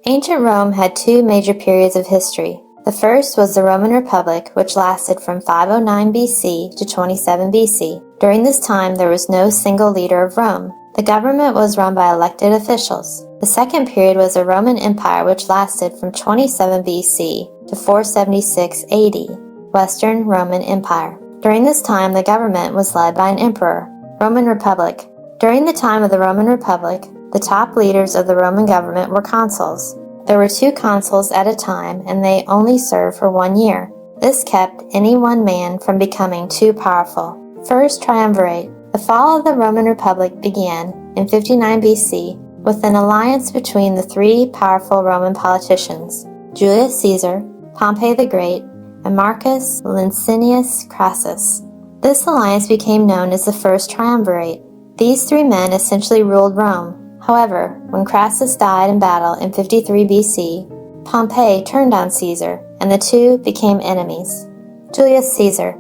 Ancient Rome had two major periods of history. The first was the Roman Republic, which lasted from 509 BC to 27 BC. During this time, there was no single leader of Rome. The government was run by elected officials. The second period was the Roman Empire, which lasted from 27 BC to 476 AD, Western Roman Empire. During this time, the government was led by an emperor. Roman Republic. During the time of the Roman Republic, the top leaders of the Roman government were consuls. There were 2 consuls at a time, and they only served for 1 year. This kept any one man from becoming too powerful. First triumvirate. The fall of the Roman Republic began in 59 BC with an alliance between the 3 powerful Roman politicians, Julius Caesar, Pompey the Great, and Marcus Licinius Crassus. This alliance became known as the First Triumvirate. These 3 men essentially ruled Rome. However, when Crassus died in battle in 53 BC, Pompey turned on Caesar, and the 2 became enemies. Julius Caesar.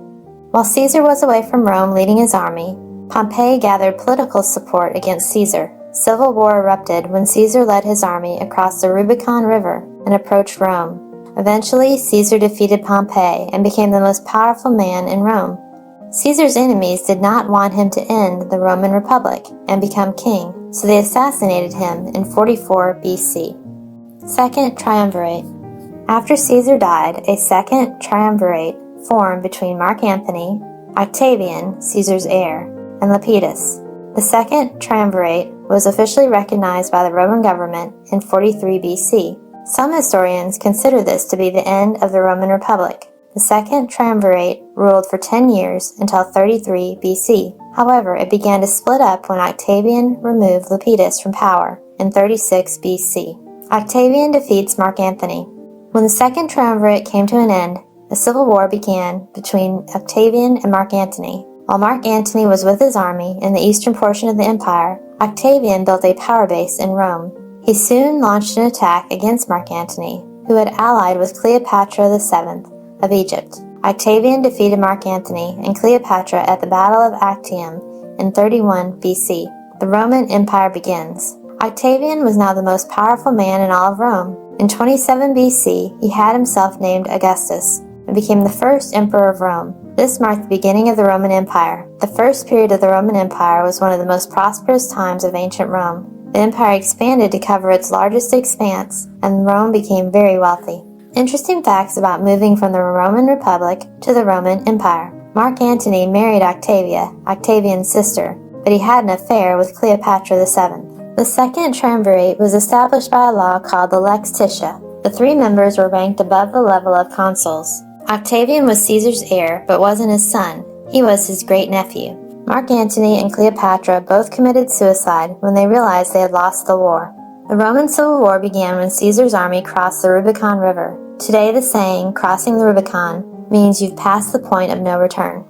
While Caesar was away from Rome leading his army, Pompey gathered political support against Caesar. Civil war erupted when Caesar led his army across the Rubicon River and approached Rome. Eventually, Caesar defeated Pompey and became the most powerful man in Rome. Caesar's enemies did not want him to end the Roman Republic and become king, so they assassinated him in 44 BC. Second Triumvirate. After Caesar died, a second triumvirate formed between Mark Antony, Octavian, Caesar's heir, and Lepidus. The second triumvirate was officially recognized by the Roman government in 43 BC. Some historians consider this to be the end of the Roman Republic. The second triumvirate ruled for 10 years until 33 BC. However, it began to split up when Octavian removed Lepidus from power in 36 BC. Octavian defeats Mark Antony. When the second triumvirate came to an end, a civil war began between Octavian and Mark Antony. While Mark Antony was with his army in the eastern portion of the empire, Octavian built a power base in Rome. He soon launched an attack against Mark Antony, who had allied with Cleopatra VII of Egypt. Octavian defeated Mark Antony and Cleopatra at the Battle of Actium in 31 BC. The Roman Empire begins. Octavian was now the most powerful man in all of Rome. In 27 BC, he had himself named Augustus and became the first emperor of Rome. This marked the beginning of the Roman Empire. The first period of the Roman Empire was one of the most prosperous times of ancient Rome. The empire expanded to cover its largest expanse, and Rome became very wealthy. Interesting facts about moving from the Roman Republic to the Roman Empire. Mark Antony married Octavia, Octavian's sister, but he had an affair with Cleopatra VII. The second triumvirate was established by a law called the Lex Titia. The 3 members were ranked above the level of consuls. Octavian was Caesar's heir, but wasn't his son. He was his great-nephew. Mark Antony and Cleopatra both committed suicide when they realized they had lost the war. The Roman Civil War began when Caesar's army crossed the Rubicon River. Today the saying, "crossing the Rubicon," means you've passed the point of no return.